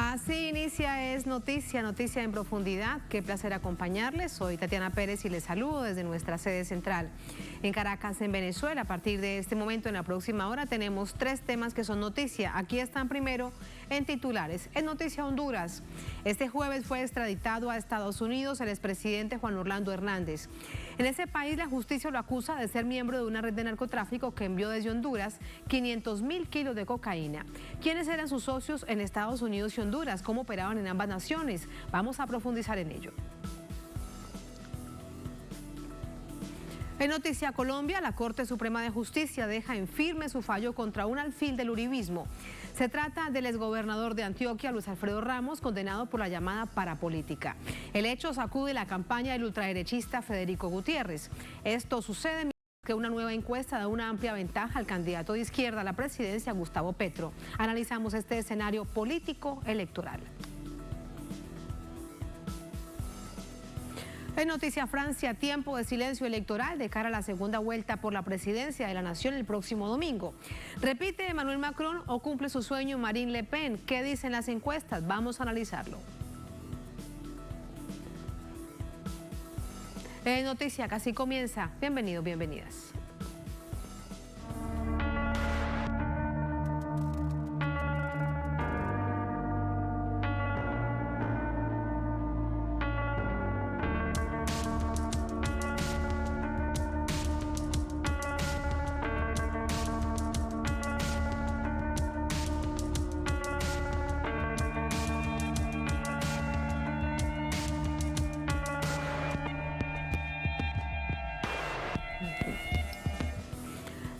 Así inicia Es Noticia, noticia en profundidad. Qué placer acompañarles. Soy Tatiana Pérez y les saludo desde nuestra sede central en Caracas, en Venezuela. A partir de este momento, en la próxima hora, tenemos 3 temas que son noticia. Aquí están primero en titulares. Es noticia Honduras. Este jueves fue extraditado a Estados Unidos el expresidente Juan Orlando Hernández. En ese país la justicia lo acusa de ser miembro de una red de narcotráfico que envió desde Honduras 500.000 kilos de cocaína. ¿Quiénes eran sus socios en Estados Unidos y Honduras? ¿Cómo operaban en ambas naciones? Vamos a profundizar en ello. En Noticia Colombia, la Corte Suprema de Justicia deja en firme su fallo contra un alfil del uribismo. Se trata del exgobernador de Antioquia, Luis Alfredo Ramos, condenado por la llamada parapolítica. El hecho sacude la campaña del ultraderechista Federico Gutiérrez. Esto sucede mientras que una nueva encuesta da una amplia ventaja al candidato de izquierda a la presidencia, Gustavo Petro. Analizamos este escenario político electoral. En Noticia Francia, tiempo de silencio electoral de cara a la segunda vuelta por la presidencia de la nación el próximo domingo. ¿Repite Emmanuel Macron o cumple su sueño Marine Le Pen? ¿Qué dicen las encuestas? Vamos a analizarlo. En Noticia casi comienza. Bienvenidos, bienvenidas.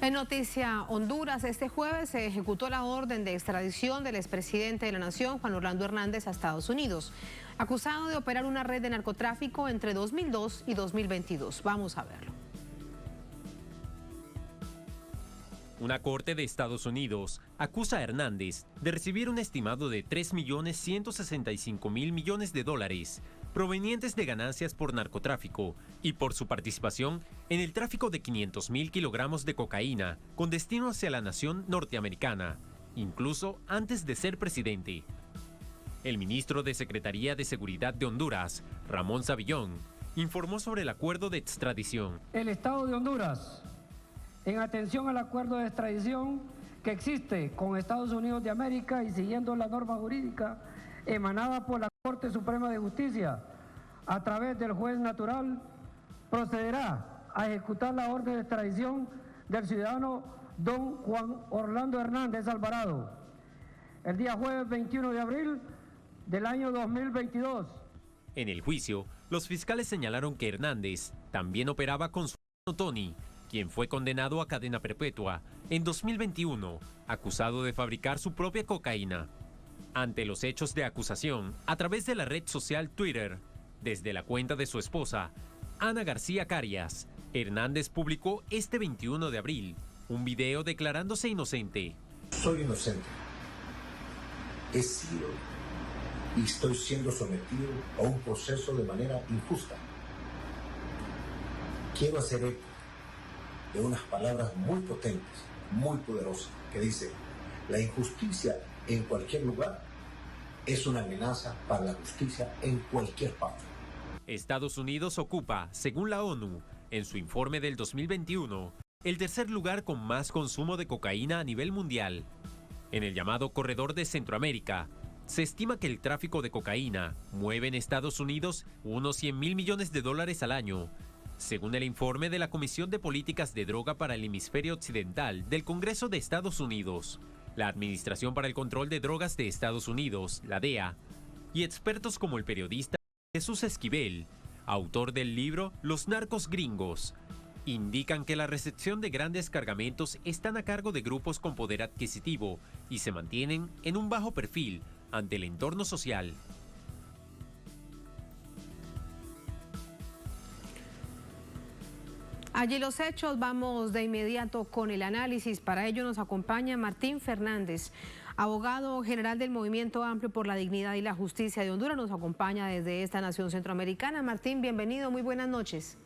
En Noticia Honduras, este jueves se ejecutó la orden de extradición del expresidente de la nación, Juan Orlando Hernández, a Estados Unidos, acusado de operar una red de narcotráfico entre 2002 y 2022. Vamos a verlo. Una corte de Estados Unidos acusa a Hernández de recibir un estimado de 3.165.000 millones de dólares provenientes de ganancias por narcotráfico y por su participación en el tráfico de 500.000 kilogramos de cocaína con destino hacia la nación norteamericana, incluso antes de ser presidente. El ministro de Secretaría de Seguridad de Honduras, Ramón Zavillón, informó sobre el acuerdo de extradición. El Estado de Honduras, en atención al acuerdo de extradición que existe con Estados Unidos de América y siguiendo la norma jurídica emanada por la Corte Suprema de Justicia a través del juez natural, procederá a ejecutar la orden de extradición del ciudadano don Juan Orlando Hernández Alvarado el día jueves 21 de abril del año 2022. En el juicio, los fiscales señalaron que Hernández también operaba con su hermano Tony, quien fue condenado a cadena perpetua en 2021, acusado de fabricar su propia cocaína. Ante los hechos de acusación, a través de la red social Twitter, desde la cuenta de su esposa, Ana García Carias, Hernández publicó este 21 de abril un video declarándose inocente. Soy inocente. He sido y estoy siendo sometido a un proceso de manera injusta. Quiero hacer eco de unas palabras muy potentes, muy poderosas, que dice: la injusticia en cualquier lugar es una amenaza para la justicia en cualquier parte. Estados Unidos ocupa, según la ONU, en su informe del 2021, el tercer lugar con más consumo de cocaína a nivel mundial. En el llamado Corredor de Centroamérica, se estima que el tráfico de cocaína mueve en Estados Unidos unos 100.000 millones de dólares al año, según el informe de la Comisión de Políticas de Droga para el Hemisferio Occidental del Congreso de Estados Unidos, la Administración para el Control de Drogas de Estados Unidos, la DEA, y expertos como el periodista Jesús Esquivel, autor del libro Los narcos gringos, indican que la recepción de grandes cargamentos están a cargo de grupos con poder adquisitivo y se mantienen en un bajo perfil ante el entorno social. Allí los hechos, vamos de inmediato con el análisis. Para ello nos acompaña Martín Fernández, abogado general del Movimiento Amplio por la Dignidad y la Justicia de Honduras. Nos acompaña desde esta nación centroamericana. Martín, bienvenido, muy buenas noches.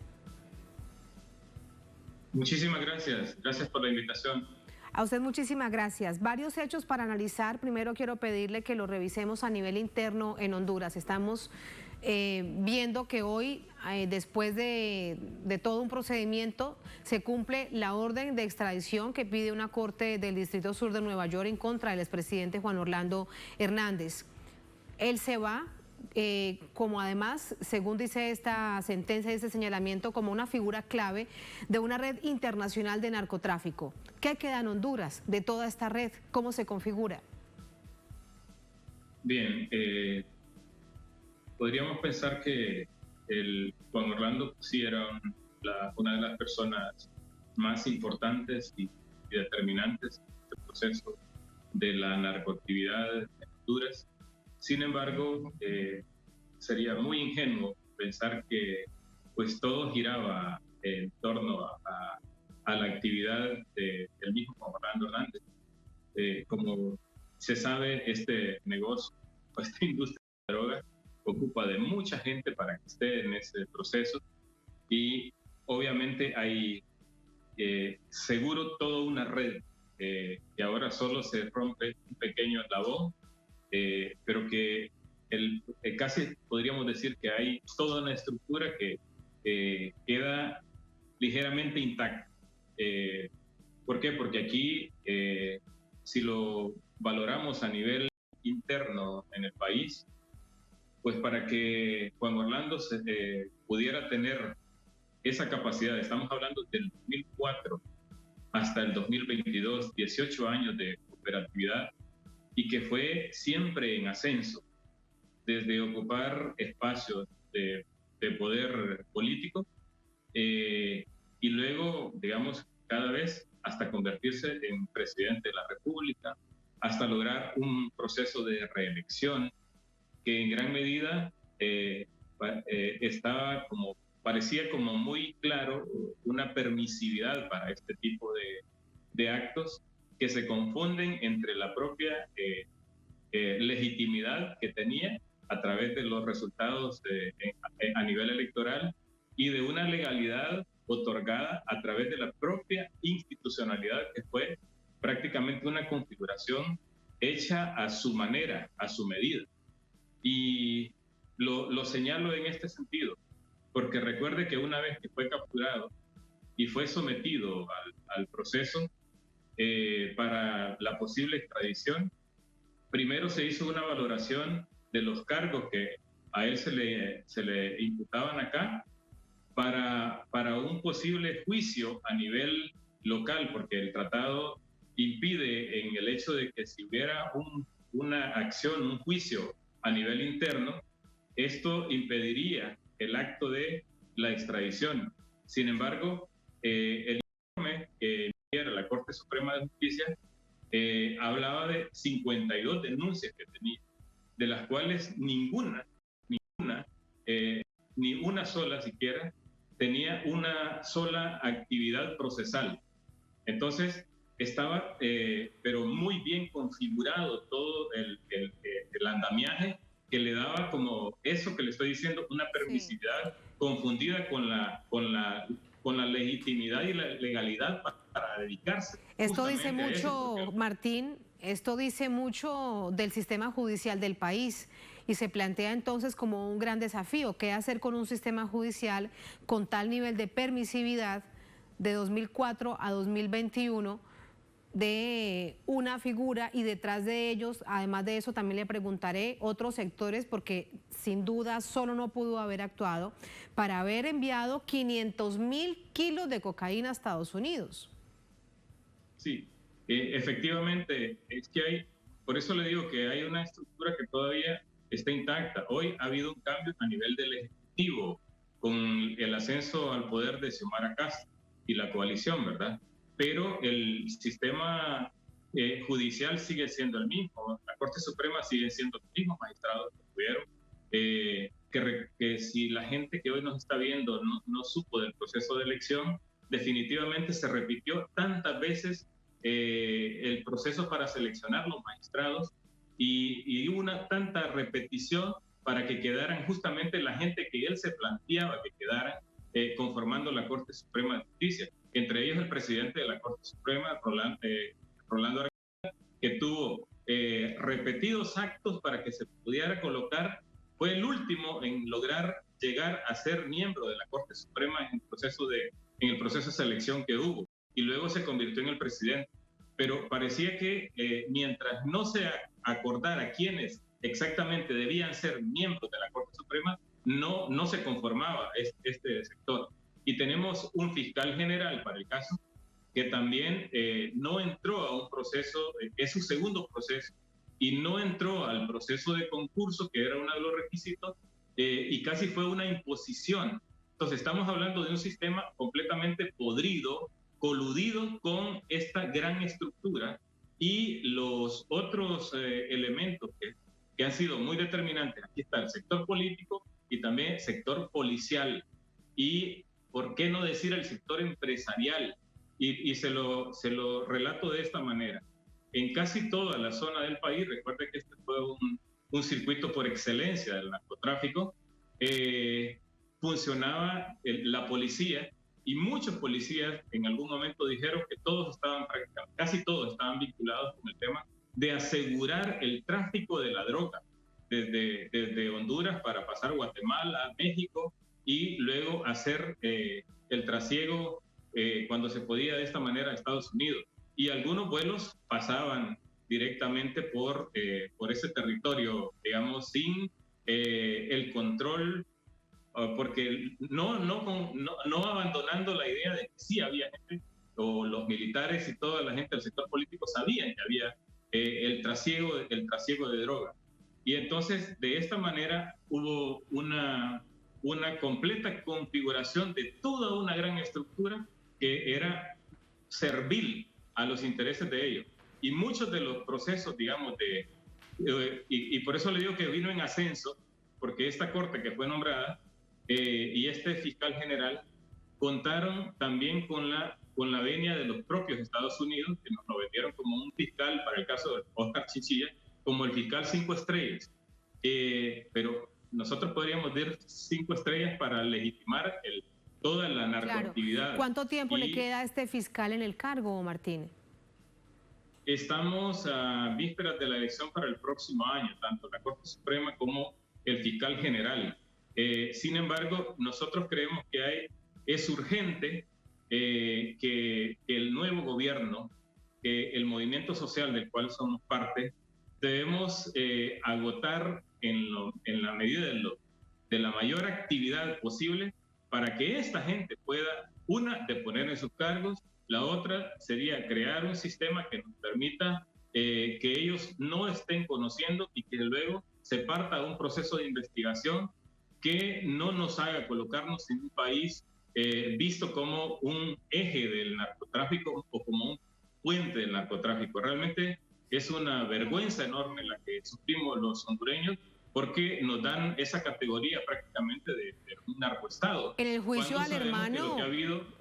Muchísimas gracias, gracias por la invitación. A usted muchísimas gracias. Varios hechos para analizar. Primero quiero pedirle que lo revisemos a nivel interno en Honduras. Estamos viendo que hoy, después de todo un procedimiento, se cumple la orden de extradición que pide una corte del Distrito Sur de Nueva York en contra del expresidente Juan Orlando Hernández. Él se va, como además, según dice esta sentencia y este señalamiento, como una figura clave de una red internacional de narcotráfico. ¿Qué queda en Honduras de toda esta red? ¿Cómo se configura? Bien, podríamos pensar que el Juan Orlando sí era una de las personas más importantes y determinantes del proceso de la narcoactividad en Honduras. Sin embargo, sería muy ingenuo pensar que pues todo giraba en torno a la actividad del mismo Juan Orlando Hernández. Como se sabe, este negocio, esta industria de drogas, ocupa de mucha gente para que esté en ese proceso, y obviamente hay seguro toda una red que ahora solo se rompe un pequeño eslabón, pero que casi podríamos decir que hay toda una estructura que queda ligeramente intacta. ¿Por qué? Porque aquí, si lo valoramos a nivel interno en el país, pues para que Juan Orlando pudiera tener esa capacidad, estamos hablando del 2004 hasta el 2022, 18 años de operatividad, y que fue siempre en ascenso, desde ocupar espacios de poder político, y luego, digamos, cada vez hasta convertirse en presidente de la República, hasta lograr un proceso de reelección que en gran medida parecía como muy claro una permisividad para este tipo de actos que se confunden entre la propia legitimidad que tenía a través de los resultados a nivel electoral y de una legalidad otorgada a través de la propia institucionalidad, que fue prácticamente una configuración hecha a su manera, a su medida. Y lo señalo en este sentido, porque recuerde que una vez que fue capturado y fue sometido al proceso para la posible extradición, primero se hizo una valoración de los cargos que a él se le imputaban acá para un posible juicio a nivel local, porque el tratado impide en el hecho de que si hubiera una acción, un juicio a nivel interno, esto impediría el acto de la extradición. Sin embargo, el informe que emitiera la Corte Suprema de Justicia hablaba de 52 denuncias que tenía, de las cuales ninguna, ni una sola siquiera, tenía una sola actividad procesal. Entonces, estaba, pero muy bien configurado todo el andamiaje que le daba, como eso que le estoy diciendo, una permisividad confundida con la legitimidad y la legalidad para dedicarse. Esto dice mucho, Martín, esto dice mucho del sistema judicial del país, y se plantea entonces como un gran desafío: ¿qué hacer con un sistema judicial con tal nivel de permisividad de 2004 a 2021 de una figura, y detrás de ellos, además de eso, también le preguntaré otros sectores, porque sin duda solo no pudo haber actuado para haber enviado 500.000 kilos de cocaína a Estados Unidos? Sí, efectivamente, es que por eso le digo que hay una estructura que todavía está intacta. Hoy ha habido un cambio a nivel del Ejecutivo con el ascenso al poder de Xiomara Castro y la coalición, ¿verdad? Pero el sistema judicial sigue siendo el mismo. La Corte Suprema sigue siendo los mismos magistrados que tuvieron. Que si la gente que hoy nos está viendo no supo del proceso de elección, definitivamente se repitió tantas veces el proceso para seleccionar los magistrados, y una tanta repetición para que quedaran justamente la gente que él se planteaba que quedaran, conformando la Corte Suprema de Justicia, entre ellos el presidente de la Corte Suprema, Rolando Araya, que tuvo repetidos actos para que se pudiera colocar. Fue el último en lograr llegar a ser miembro de la Corte Suprema en el proceso de selección que hubo, y luego se convirtió en el presidente. Pero parecía que mientras no se acordara quiénes exactamente debían ser miembros de la Corte Suprema, no se conformaba este sector. Y tenemos un fiscal general para el caso que también no entró a un proceso, es su segundo proceso, y no entró al proceso de concurso, que era uno de los requisitos, y casi fue una imposición. Entonces estamos hablando de un sistema completamente podrido, coludido con esta gran estructura, y los otros elementos que han sido muy determinantes. Aquí está el sector político y también el sector policial, y por qué no decir el sector empresarial, y se lo relato de esta manera. En casi toda la zona del país, recuerden que este fue un circuito por excelencia del narcotráfico, funcionaba la policía, y muchos policías en algún momento dijeron que casi todos estaban vinculados con el tema de asegurar el tráfico de la droga desde Honduras para pasar Guatemala, México, y luego hacer el trasiego cuando se podía de esta manera a Estados Unidos. Y algunos vuelos pasaban directamente por ese territorio, digamos, sin el control, porque no abandonando la idea de que sí había gente, o los militares y toda la gente del sector político sabían que había el trasiego de droga. Y entonces, de esta manera, hubo una completa configuración de toda una gran estructura que era servil a los intereses de ellos. Y muchos de los procesos, digamos, y por eso le digo que vino en ascenso, porque esta corte que fue nombrada y este fiscal general contaron también con la venia de los propios Estados Unidos, que nos lo vendieron como un fiscal, para el caso de Oscar Chinchilla, como el fiscal 5 estrellas. Pero nosotros podríamos dar 5 estrellas para legitimar toda la narcoactividad. Claro. ¿Cuánto tiempo le queda a este fiscal en el cargo, Martín? Estamos a vísperas de la elección para el próximo año, tanto la Corte Suprema como el fiscal general. Sin embargo, nosotros creemos que es urgente que el nuevo gobierno, el movimiento social del cual somos parte, debemos agotar en la medida de la mayor actividad posible para que esta gente pueda, una, deponer en sus cargos, la otra sería crear un sistema que nos permita que ellos no estén conociendo, y que luego se parta a un proceso de investigación que no nos haga colocarnos en un país visto como un eje del narcotráfico o como un puente del narcotráfico. Realmente es una vergüenza enorme la que sufrimos los hondureños, porque nos dan esa categoría prácticamente de un narcoestado. En el juicio al hermano,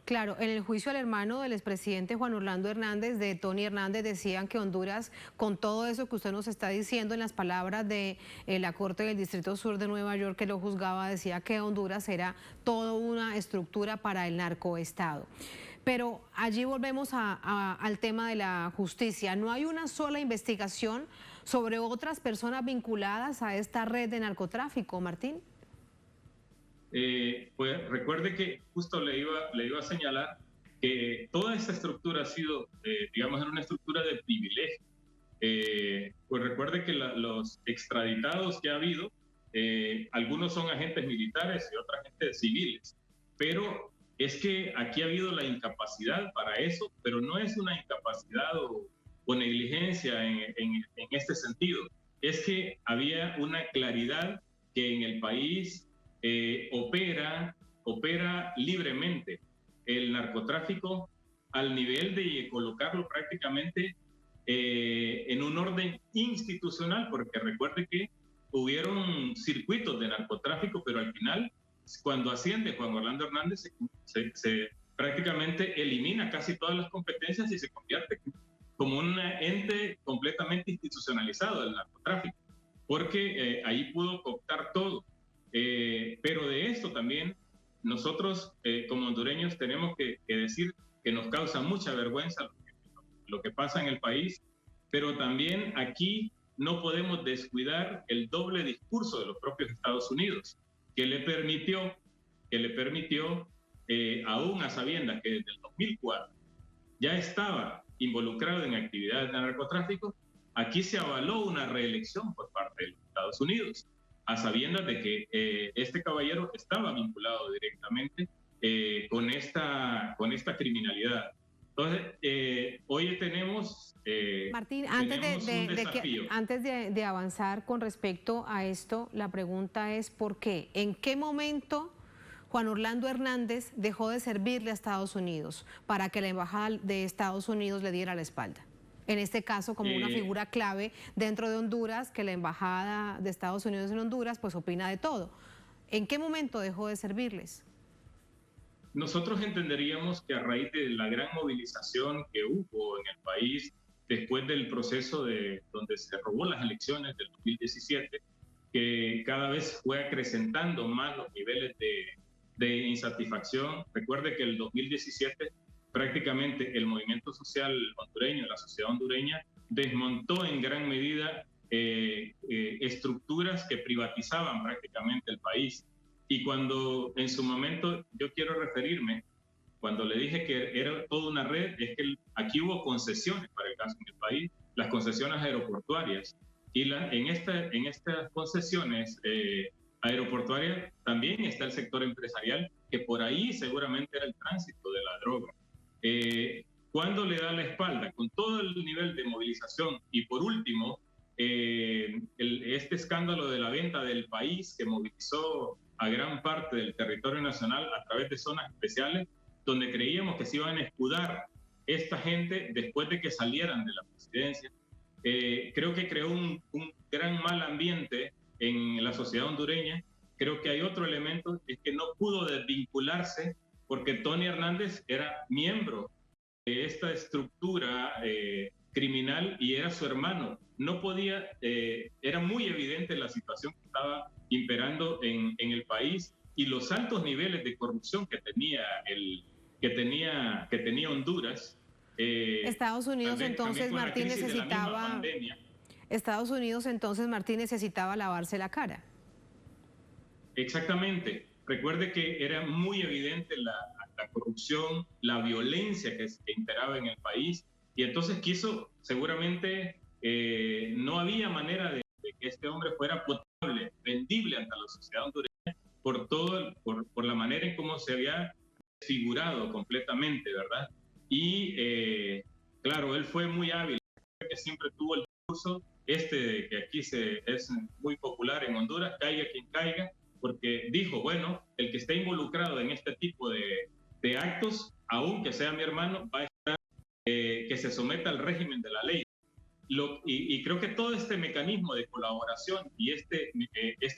claro, en el juicio al hermano del expresidente Juan Orlando Hernández, de Tony Hernández, decían que Honduras, con todo eso que usted nos está diciendo, en las palabras de la Corte del Distrito Sur de Nueva York, que lo juzgaba, decía que Honduras era toda una estructura para el narcoestado. Pero allí volvemos al tema de la justicia. ¿No hay una sola investigación sobre otras personas vinculadas a esta red de narcotráfico, Martín? Pues recuerde que justo le iba a señalar que toda esta estructura ha sido, digamos, una estructura de privilegio. Pues recuerde que los extraditados que ha habido, algunos son agentes militares y otras agentes civiles, pero es que aquí ha habido la incapacidad para eso, pero no es una incapacidad o negligencia en este sentido. Es que había una claridad que en el país opera libremente el narcotráfico al nivel de colocarlo prácticamente en un orden institucional, porque recuerde que hubieron circuitos de narcotráfico, pero al final, cuando asciende Juan Orlando Hernández, se prácticamente elimina casi todas las competencias y se convierte como un ente completamente institucionalizado del narcotráfico, porque ahí pudo cooptar todo. Pero de esto también nosotros como hondureños tenemos que decir que nos causa mucha vergüenza lo que pasa en el país, pero también aquí no podemos descuidar el doble discurso de los propios Estados Unidos, que le permitió aún a sabiendas que desde el 2004 ya estaba involucrado en actividades de narcotráfico, aquí se avaló una reelección por parte de los Estados Unidos, a sabiendas de que este caballero estaba vinculado directamente con esta criminalidad. Entonces, hoy tenemos Martín, antes de avanzar con respecto a esto, la pregunta es ¿por qué? ¿En qué momento Juan Orlando Hernández dejó de servirle a Estados Unidos para que la embajada de Estados Unidos le diera la espalda? En este caso, como una figura clave dentro de Honduras, que la embajada de Estados Unidos en Honduras pues opina de todo. ¿En qué momento dejó de servirles? Nosotros entenderíamos que a raíz de la gran movilización que hubo en el país después del proceso donde se robó las elecciones del 2017, que cada vez fue acrecentando más los niveles de insatisfacción. Recuerde que el 2017 prácticamente el movimiento social hondureño, la sociedad hondureña, desmontó en gran medida estructuras que privatizaban prácticamente el país. Y cuando en su momento yo quiero referirme, cuando le dije que era toda una red, es que aquí hubo concesiones para el caso en el país, las concesiones aeroportuarias. Y en estas concesiones aeroportuarias también está el sector empresarial, que por ahí seguramente era el tránsito de la droga. ¿Cuándo le da la espalda? Con todo el nivel de movilización. Y por último, este escándalo de la venta del país que movilizó a gran parte del territorio nacional a través de zonas especiales, donde creíamos que se iban a escudar esta gente después de que salieran de la presidencia. Creo que creó un gran mal ambiente en la sociedad hondureña. Creo que hay otro elemento, es que no pudo desvincularse porque Tony Hernández era miembro de esta estructura criminal y era su hermano. No podía, era muy evidente la situación que estaba imperando en el país y los altos niveles de corrupción que tenía Honduras. Estados Unidos entonces, Martín, necesitaba lavarse la cara. Exactamente. Recuerde que era muy evidente la corrupción, la violencia que imperaba en el país, y entonces quiso, seguramente, no había manera de que este hombre fuera potable, vendible ante la sociedad hondureña por la manera en cómo se había desfigurado completamente, ¿verdad? Y claro, él fue muy hábil, que siempre tuvo el discurso de que aquí es muy popular en Honduras, caiga quien caiga, porque dijo, bueno, el que esté involucrado en este tipo de actos, aunque sea mi hermano, va a estar que se someta al régimen de la ley. Y creo que todo este mecanismo de colaboración y este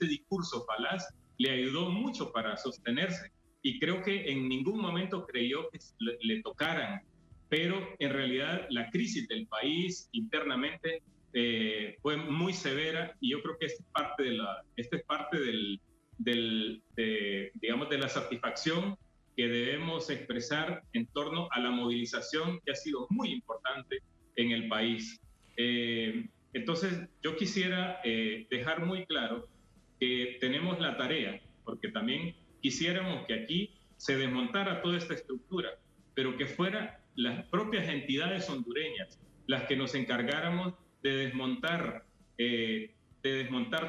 discurso falaz le ayudó mucho para sostenerse. Y creo que en ningún momento creyó que le tocaran. Pero en realidad la crisis del país internamente fue muy severa y yo creo que esta es parte de la satisfacción que debemos expresar en torno a la movilización que ha sido muy importante en el país. Entonces, yo quisiera dejar muy claro que tenemos la tarea, porque también quisiéramos que aquí se desmontara toda esta estructura, pero que fueran las propias entidades hondureñas las que nos encargáramos de desmontar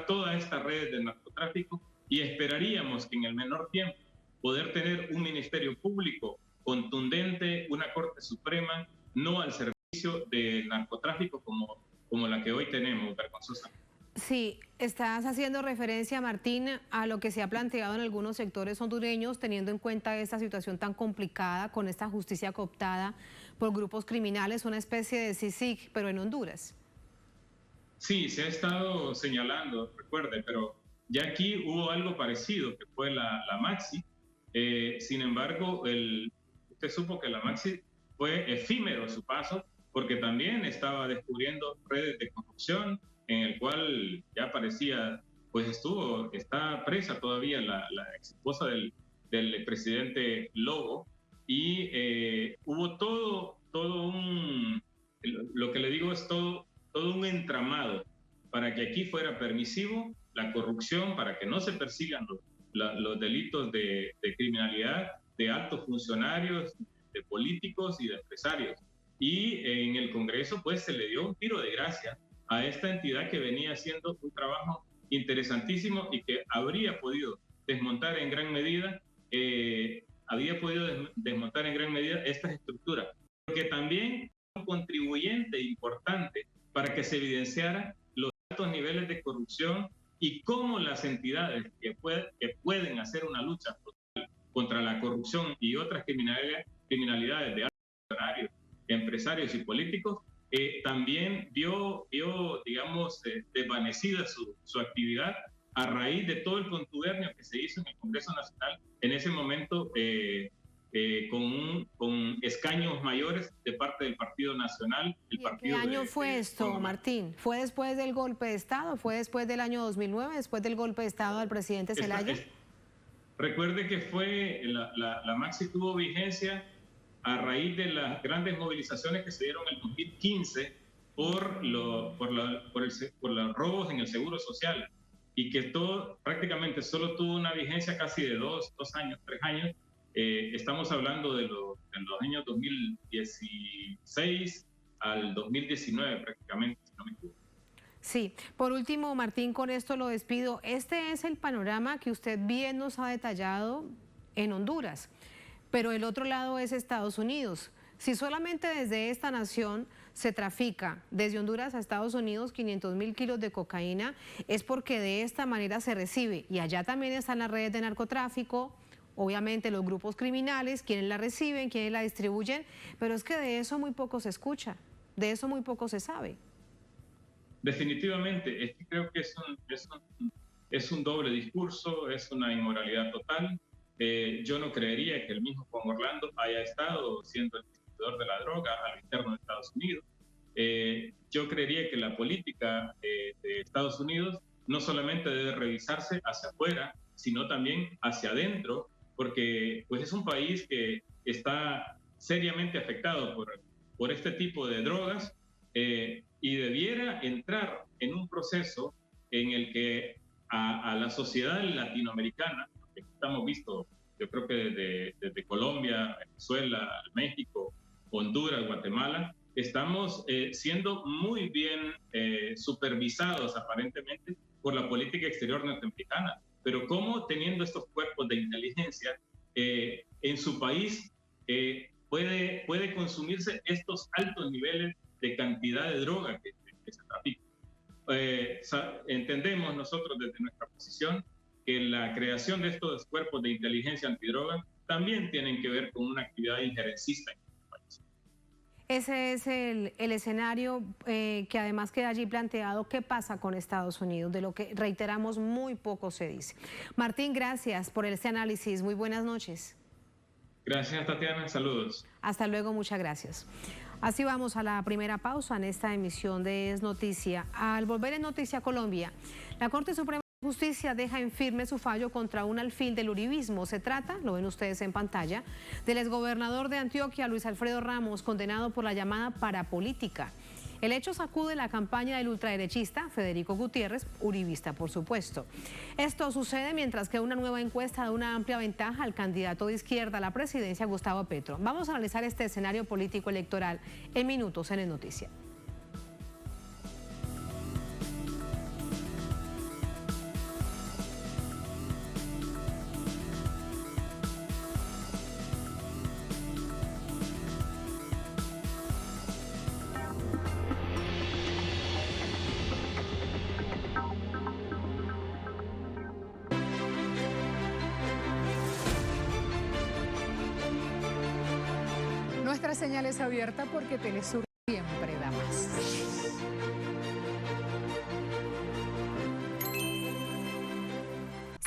toda esta red de narcotráfico, y esperaríamos que en el menor tiempo poder tener un ministerio público contundente, una Corte Suprema, no al servicio del narcotráfico como la que hoy tenemos, vergonzosamente. Sí, estás haciendo referencia, Martín, a lo que se ha planteado en algunos sectores hondureños, teniendo en cuenta esta situación tan complicada con esta justicia cooptada por grupos criminales, una especie de CICIG, pero en Honduras. Sí, se ha estado señalando, recuerde, pero ya aquí hubo algo parecido, que fue la Maxi. Sin embargo, usted supo que la Maxi fue efímero su paso, porque también estaba descubriendo redes de corrupción, en el cual ya parecía, pues está presa todavía la ex esposa del del presidente Lobo, y hubo lo que le digo es todo un entramado para que aquí fuera permisivo la corrupción, para que no se persigan los delitos de criminalidad de altos funcionarios, de políticos y de empresarios. Y en el Congreso pues se le dio un tiro de gracia a esta entidad que venía haciendo un trabajo interesantísimo y que habría podido desmontar en gran medida estas estructuras, porque también un contribuyente importante para que se evidenciara los altos niveles de corrupción y cómo las entidades que pueden hacer una lucha contra la corrupción y otras criminalidades de altos funcionarios, empresarios y políticos, también vio digamos, desvanecida su actividad a raíz de todo el contubernio que se hizo en el Congreso Nacional en ese momento con escaños mayores de parte del Partido Nacional. ¿Qué año fue esto, Martín? ¿Fue después del golpe de Estado? ¿Fue después del año 2009, después del golpe de Estado del presidente Zelaya? Recuerde que la Maxi tuvo vigencia a raíz de las grandes movilizaciones que se dieron en el 2015 por los robos en el Seguro Social, y que prácticamente solo tuvo una vigencia casi de 2 años, 3 años. Estamos hablando de los años 2016 al 2019 prácticamente, si no me equivoco. Sí, por último, Martín, con esto lo despido. Este es el panorama que usted bien nos ha detallado en Honduras, pero el otro lado es Estados Unidos. Si solamente desde esta nación se trafica desde Honduras a Estados Unidos 500.000 kilos de cocaína, es porque de esta manera se recibe. Y allá también están las redes de narcotráfico, obviamente los grupos criminales, quienes la reciben, quienes la distribuyen, pero es que de eso muy poco se escucha, de eso muy poco se sabe. Definitivamente, es que creo que es un doble discurso, es una inmoralidad total. Yo no creería que el mismo Juan Orlando haya estado siendo el distribuidor de la droga al interno de Estados Unidos. Yo creería que la política de Estados Unidos no solamente debe revisarse hacia afuera, sino también hacia adentro, porque pues, es un país que está seriamente afectado por este tipo de drogas, y debiera entrar en un proceso en el que a la sociedad latinoamericana, que estamos visto, yo creo que desde Colombia, Venezuela, México, Honduras, Guatemala, estamos siendo muy bien supervisados aparentemente por la política exterior norteamericana, pero cómo teniendo estos cuerpos de inteligencia en su país puede consumirse estos altos niveles de cantidad de droga que se trafica. Entendemos nosotros desde nuestra posición que la creación de estos cuerpos de inteligencia antidroga también tienen que ver con una actividad injerencista en el país. Ese es el escenario que además queda allí planteado. ¿Qué pasa con Estados Unidos? De lo que reiteramos muy poco se dice. Martín, gracias por este análisis. Muy buenas noches. Gracias, Tatiana. Saludos. Hasta luego, muchas gracias. Así vamos a la primera pausa en esta emisión de Es Noticia. Al volver en Noticia Colombia, la Corte Suprema de Justicia deja en firme su fallo contra un alfil del uribismo. Se trata, lo ven ustedes en pantalla, del exgobernador de Antioquia, Luis Alfredo Ramos, condenado por la llamada parapolítica. El hecho sacude la campaña del ultraderechista Federico Gutiérrez, uribista por supuesto. Esto sucede mientras que una nueva encuesta da una amplia ventaja al candidato de izquierda a la presidencia, Gustavo Petro. Vamos a analizar este escenario político electoral en minutos en Es Noticia. Nuestra señal es abierta porque Telesur siempre da más.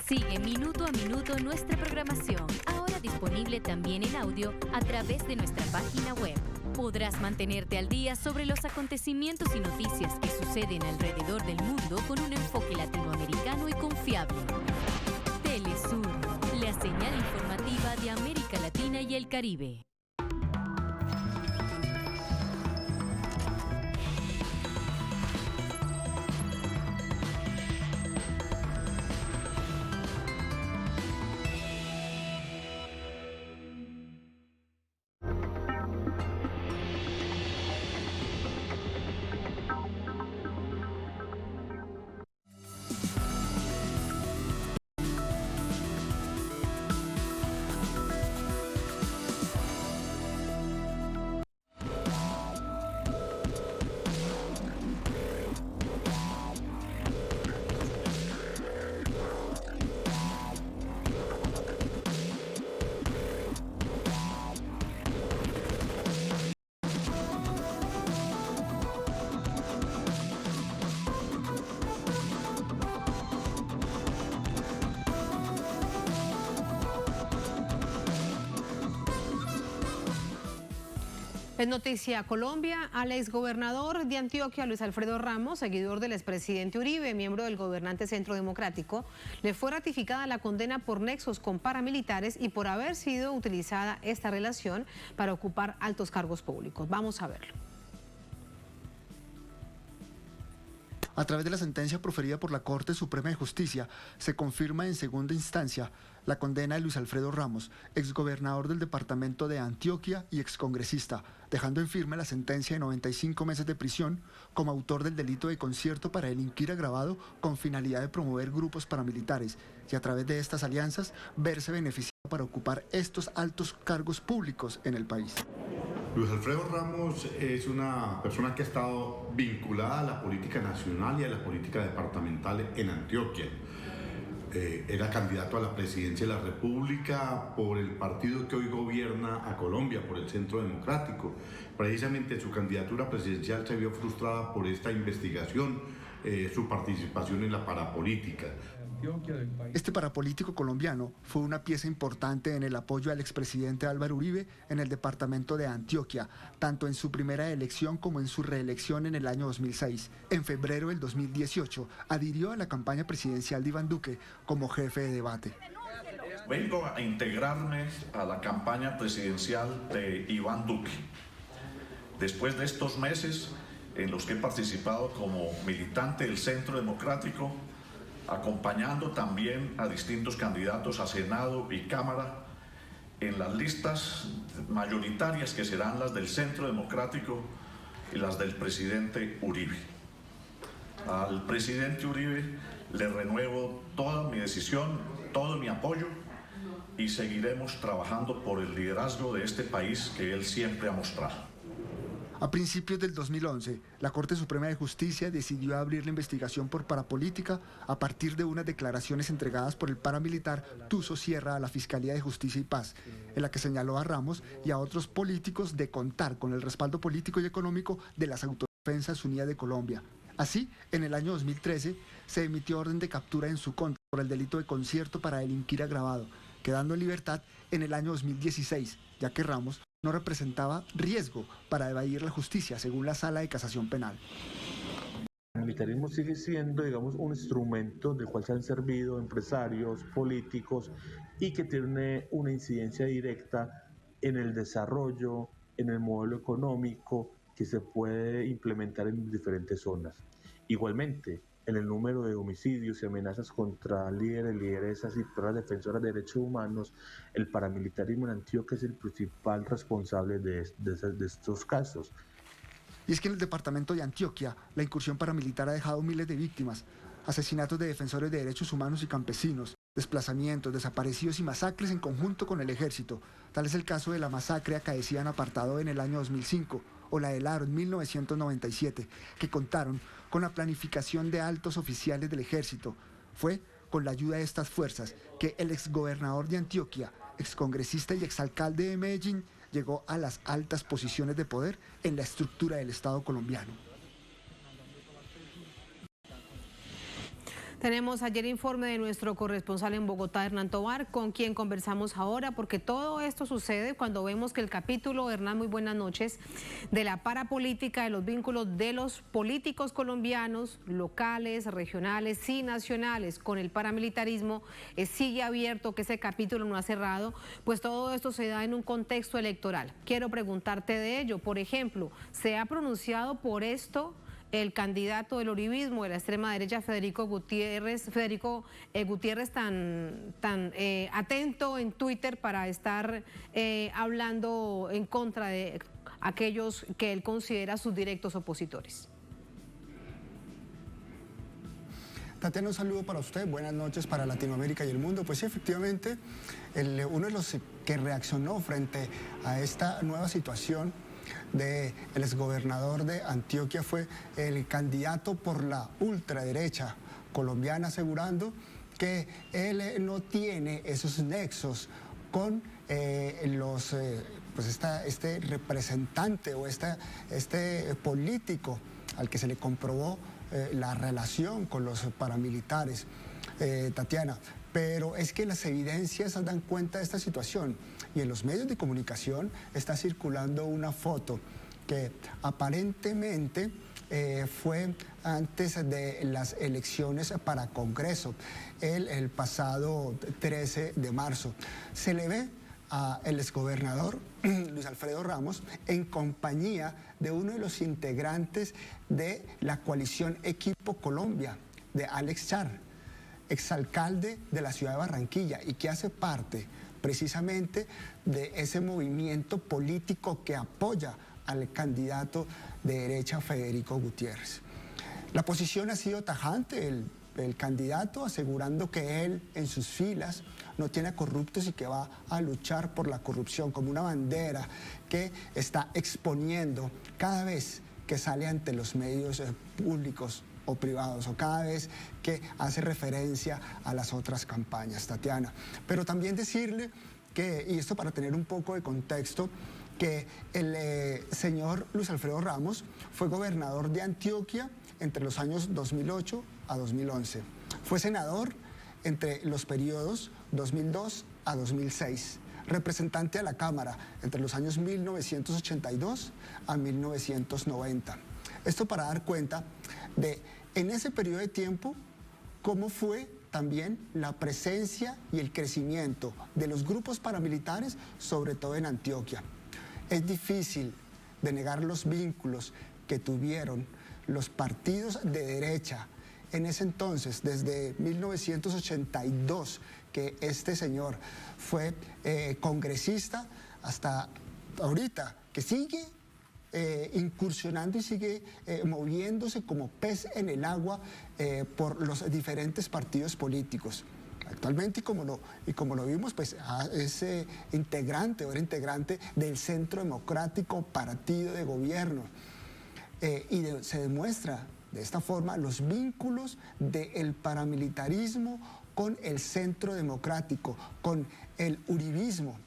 Sigue minuto a minuto nuestra programación, ahora disponible también en audio a través de nuestra página web. Podrás mantenerte al día sobre los acontecimientos y noticias que suceden alrededor del mundo con un enfoque latinoamericano y confiable. Telesur, la señal informativa de América Latina y el Caribe. En Noticia Colombia, al exgobernador de Antioquia, Luis Alfredo Ramos, seguidor del expresidente Uribe, miembro del gobernante Centro Democrático, le fue ratificada la condena por nexos con paramilitares y por haber sido utilizada esta relación para ocupar altos cargos públicos. Vamos a verlo. A través de la sentencia proferida por la Corte Suprema de Justicia, se confirma en segunda instancia la condena de Luis Alfredo Ramos, exgobernador del departamento de Antioquia y excongresista, dejando en firme la sentencia de 95 meses de prisión como autor del delito de concierto para delinquir agravado con finalidad de promover grupos paramilitares y a través de estas alianzas verse beneficiado para ocupar estos altos cargos públicos en el país. Luis Alfredo Ramos es una persona que ha estado vinculada a la política nacional y a la política departamental en Antioquia. Era candidato a la presidencia de la República por el partido que hoy gobierna a Colombia, por el Centro Democrático. Precisamente su candidatura presidencial se vio frustrada por esta investigación, su participación en la parapolítica. Este parapolítico colombiano fue una pieza importante en el apoyo al expresidente Álvaro Uribe en el departamento de Antioquia, tanto en su primera elección como en su reelección en el año 2006. En febrero del 2018 adhirió a la campaña presidencial de Iván Duque como jefe de debate. Vengo a integrarme a la campaña presidencial de Iván Duque. Después de estos meses en los que he participado como militante del Centro Democrático, acompañando también a distintos candidatos a Senado y Cámara en las listas mayoritarias que serán las del Centro Democrático y las del presidente Uribe. Al presidente Uribe le renuevo toda mi decisión, todo mi apoyo y seguiremos trabajando por el liderazgo de este país que él siempre ha mostrado. A principios del 2011, la Corte Suprema de Justicia decidió abrir la investigación por parapolítica a partir de unas declaraciones entregadas por el paramilitar Tuso Sierra a la Fiscalía de Justicia y Paz, en la que señaló a Ramos y a otros políticos de contar con el respaldo político y económico de las Autodefensas Unidas de Colombia. Así, en el año 2013, se emitió orden de captura en su contra por el delito de concierto para delinquir agravado, quedando en libertad en el año 2016, ya que Ramos no representaba riesgo para evadir la justicia, según la Sala de Casación Penal. El militarismo sigue siendo, digamos, un instrumento del cual se han servido empresarios, políticos y que tiene una incidencia directa en el desarrollo, en el modelo económico que se puede implementar en diferentes zonas. Igualmente, en el número de homicidios y amenazas contra líderes, lideresas y personas defensoras de derechos humanos, el paramilitarismo en Antioquia es el principal responsable de estos casos. Y es que en el departamento de Antioquia, la incursión paramilitar ha dejado miles de víctimas, asesinatos de defensores de derechos humanos y campesinos, desplazamientos, desaparecidos y masacres en conjunto con el ejército. Tal es el caso de la masacre acaecida en Apartado en el año 2005, o la del Aro en 1997, que contaron con la planificación de altos oficiales del ejército. Fue con la ayuda de estas fuerzas que el exgobernador de Antioquia, excongresista y exalcalde de Medellín, llegó a las altas posiciones de poder en la estructura del Estado colombiano. Tenemos ayer informe de nuestro corresponsal en Bogotá, Hernán Tovar, con quien conversamos ahora, porque todo esto sucede cuando vemos que el capítulo, Hernán, muy buenas noches, de la parapolítica, de los vínculos de los políticos colombianos, locales, regionales y nacionales, con el paramilitarismo, sigue abierto, que ese capítulo no ha cerrado, pues todo esto se da en un contexto electoral. Quiero preguntarte de ello, por ejemplo, ¿se ha pronunciado por esto el candidato del uribismo de la extrema derecha, Federico Gutiérrez, tan atento en Twitter para estar hablando en contra de aquellos que él considera sus directos opositores? Tatiana, un saludo para usted, buenas noches para Latinoamérica y el mundo. Pues sí, efectivamente, uno de los que reaccionó frente a esta nueva situación del exgobernador de Antioquia fue el candidato por la ultraderecha colombiana, asegurando que él no tiene esos nexos con este representante o este político al que se le comprobó la relación con los paramilitares, Tatiana. Pero es que las evidencias dan cuenta de esta situación y en los medios de comunicación está circulando una foto que aparentemente fue antes de las elecciones para Congreso, el pasado 13 de marzo. Se le ve al exgobernador Luis Alfredo Ramos en compañía de uno de los integrantes de la coalición Equipo Colombia, de Alex Char, exalcalde de la ciudad de Barranquilla y que hace parte precisamente de ese movimiento político que apoya al candidato de derecha Federico Gutiérrez. La posición ha sido tajante, el candidato asegurando que él en sus filas no tiene corruptos y que va a luchar por la corrupción como una bandera que está exponiendo cada vez que sale ante los medios públicos o privados, o cada vez que hace referencia a las otras campañas, Tatiana. Pero también decirle que, y esto para tener un poco de contexto, que el señor Luis Alfredo Ramos fue gobernador de Antioquia entre los años 2008 a 2011. Fue senador entre los periodos 2002 a 2006. Representante a la Cámara entre los años 1982 a 1990. Esto para dar cuenta de, en ese periodo de tiempo, cómo fue también la presencia y el crecimiento de los grupos paramilitares, sobre todo en Antioquia. Es difícil de negar los vínculos que tuvieron los partidos de derecha en ese entonces, desde 1982, que este señor fue congresista, hasta ahorita, que sigue incursionando y sigue moviéndose como pez en el agua por los diferentes partidos políticos. Actualmente, y como lo vimos, pues es integrante o era integrante del Centro Democrático, partido de gobierno. Se demuestra de esta forma los vínculos del paramilitarismo con el Centro Democrático, con el uribismo.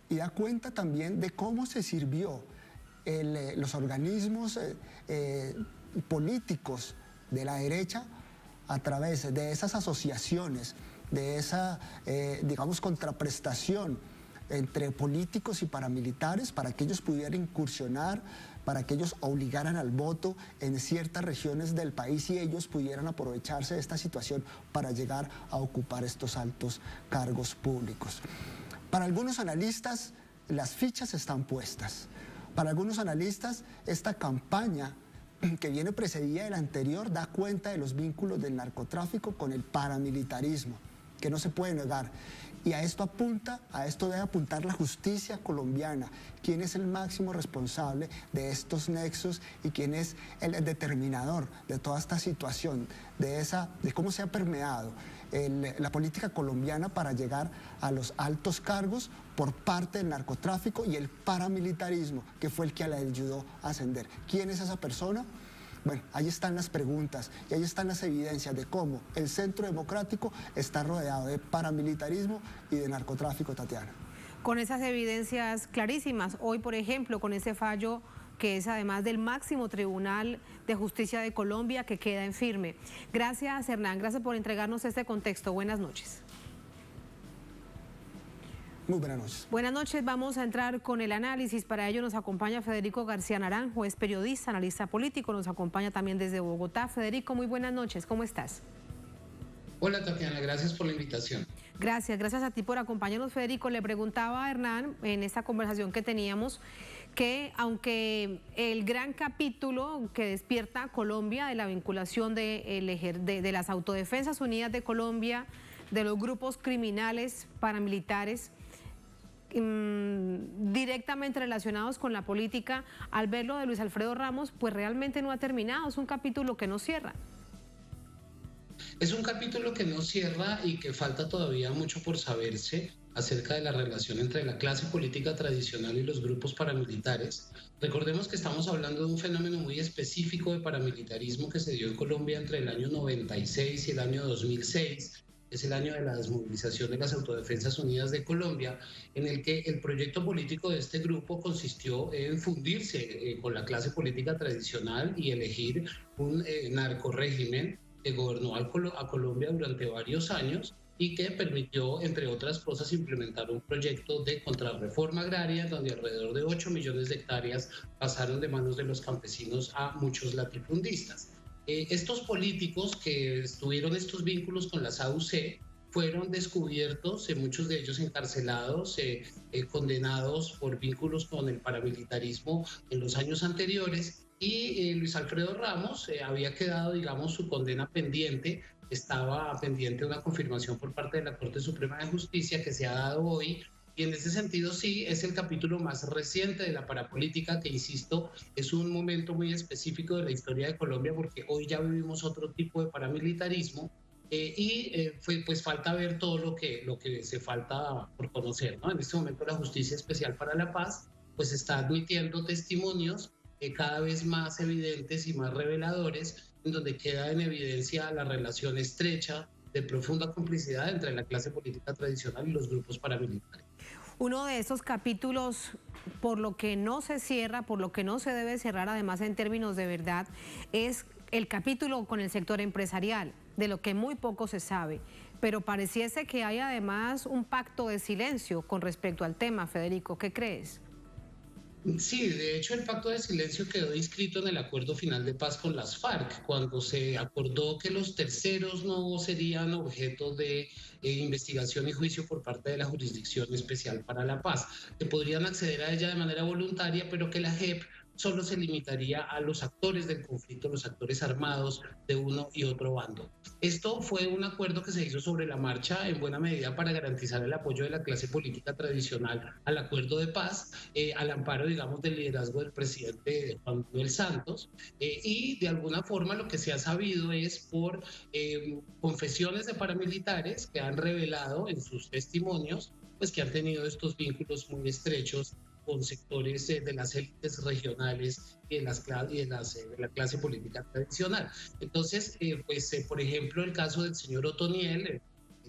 Y da cuenta también de cómo se sirvió los organismos políticos de la derecha a través de esas asociaciones, de esa, digamos, contraprestación entre políticos y paramilitares para que ellos pudieran incursionar, para que ellos obligaran al voto en ciertas regiones del país y ellos pudieran aprovecharse de esta situación para llegar a ocupar estos altos cargos públicos. Para algunos analistas, las fichas están puestas. Para algunos analistas, esta campaña que viene precedida de la anterior da cuenta de los vínculos del narcotráfico con el paramilitarismo, que no se puede negar. Y a esto debe apuntar la justicia colombiana, quién es el máximo responsable de estos nexos y quién es el determinador de toda esta situación, de cómo se ha permeado la política colombiana para llegar a los altos cargos por parte del narcotráfico y el paramilitarismo, que fue el que le ayudó a ascender. ¿Quién es esa persona? Bueno, ahí están las preguntas y ahí están las evidencias de cómo el Centro Democrático está rodeado de paramilitarismo y de narcotráfico, Tatiana. Con esas evidencias clarísimas, hoy, por ejemplo, con ese fallo que es además del máximo Tribunal de Justicia de Colombia, que queda en firme. Gracias, Hernán, gracias por entregarnos este contexto. Buenas noches. Muy buenas noches. Buenas noches, vamos a entrar con el análisis. Para ello nos acompaña Federico García Naranjo, es periodista, analista político, nos acompaña también desde Bogotá. Federico, muy buenas noches, ¿cómo estás? Hola Tatiana, gracias por la invitación. Gracias a ti por acompañarnos, Federico. Le preguntaba a Hernán en esta conversación que teníamos que aunque el gran capítulo que despierta a Colombia de la vinculación de las Autodefensas Unidas de Colombia, de los grupos criminales paramilitares, directamente relacionados con la política, al verlo de Luis Alfredo Ramos, pues realmente no ha terminado, es un capítulo que no cierra. Es un capítulo que no cierra y que falta todavía mucho por saberse acerca de la relación entre la clase política tradicional y los grupos paramilitares. Recordemos que estamos hablando de un fenómeno muy específico de paramilitarismo que se dio en Colombia entre el año 96 y el año 2006, es el año de la desmovilización de las Autodefensas Unidas de Colombia, en el que el proyecto político de este grupo consistió en fundirse con la clase política tradicional y elegir un narcorrégimen que gobernó a Colombia durante varios años y que permitió, entre otras cosas, implementar un proyecto de contrarreforma agraria donde alrededor de 8 millones de hectáreas pasaron de manos de los campesinos a muchos latifundistas. Estos políticos que tuvieron estos vínculos con las AUC fueron descubiertos, muchos de ellos encarcelados, condenados por vínculos con el paramilitarismo en los años anteriores, y Luis Alfredo Ramos había quedado, digamos, su condena pendiente, estaba pendiente de una confirmación por parte de la Corte Suprema de Justicia que se ha dado hoy. Y en ese sentido sí, es el capítulo más reciente de la parapolítica que, insisto, es un momento muy específico de la historia de Colombia porque hoy ya vivimos otro tipo de paramilitarismo pues falta ver todo lo que se falta por conocer, ¿no? En este momento la Justicia Especial para la Paz pues está admitiendo testimonios cada vez más evidentes y más reveladores, en donde queda en evidencia la relación estrecha de profunda complicidad entre la clase política tradicional y los grupos paramilitares. Uno de esos capítulos, por lo que no se cierra, por lo que no se debe cerrar, además en términos de verdad, es el capítulo con el sector empresarial, de lo que muy poco se sabe. Pero pareciese que hay además un pacto de silencio con respecto al tema. Federico, ¿qué crees? Sí, de hecho el pacto de silencio quedó inscrito en el acuerdo final de paz con las FARC, cuando se acordó que los terceros no serían objeto de investigación y juicio por parte de la Jurisdicción Especial para la Paz, que podrían acceder a ella de manera voluntaria, pero que la JEP solo se limitaría a los actores del conflicto, los actores armados de uno y otro bando. Esto fue un acuerdo que se hizo sobre la marcha en buena medida para garantizar el apoyo de la clase política tradicional al acuerdo de paz, al amparo, digamos, del liderazgo del presidente Juan Manuel Santos, y de alguna forma lo que se ha sabido es por confesiones de paramilitares que han revelado en sus testimonios pues que han tenido estos vínculos muy estrechos con sectores de las élites regionales y de la clase política tradicional. Entonces, por ejemplo, el caso del señor Otoniel, el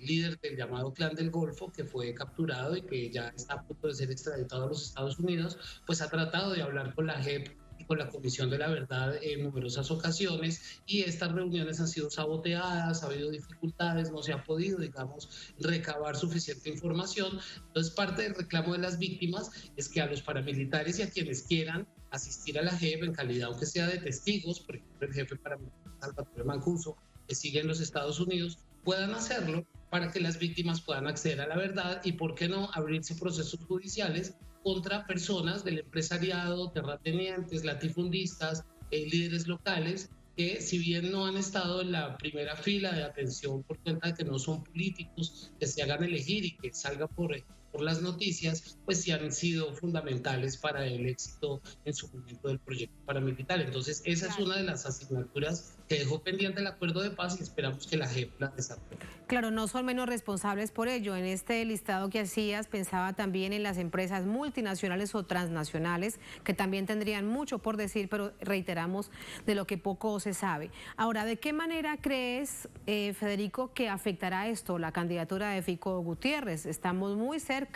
líder del llamado Clan del Golfo, que fue capturado y que ya está a punto de ser extraditado a los Estados Unidos, pues ha tratado de hablar con la JEP y con la Comisión de la Verdad en numerosas ocasiones, y estas reuniones han sido saboteadas, ha habido dificultades, no se ha podido, digamos, recabar suficiente información. Entonces, parte del reclamo de las víctimas es que a los paramilitares y a quienes quieran asistir a la JEP en calidad, aunque sea de testigos, por ejemplo, el jefe paramilitar Salvatore Mancuso, que sigue en los Estados Unidos, puedan hacerlo para que las víctimas puedan acceder a la verdad y, ¿por qué no?, abrirse procesos judiciales contra personas del empresariado, terratenientes, latifundistas, líderes locales, que si bien no han estado en la primera fila de atención por cuenta de que no son políticos, que se hagan elegir y que salga por las noticias, pues sí han sido fundamentales para el éxito en su momento del proyecto paramilitar. Entonces, esa es una de las asignaturas que dejó pendiente el acuerdo de paz y esperamos que la JEP la desarrolle. Claro, no son menos responsables por ello. En este listado que hacías pensaba también en las empresas multinacionales o transnacionales, que también tendrían mucho por decir, pero reiteramos, de lo que poco se sabe. Ahora, ¿de qué manera crees, Federico, que afectará esto la candidatura de Fico Gutiérrez? Estamos muy cerca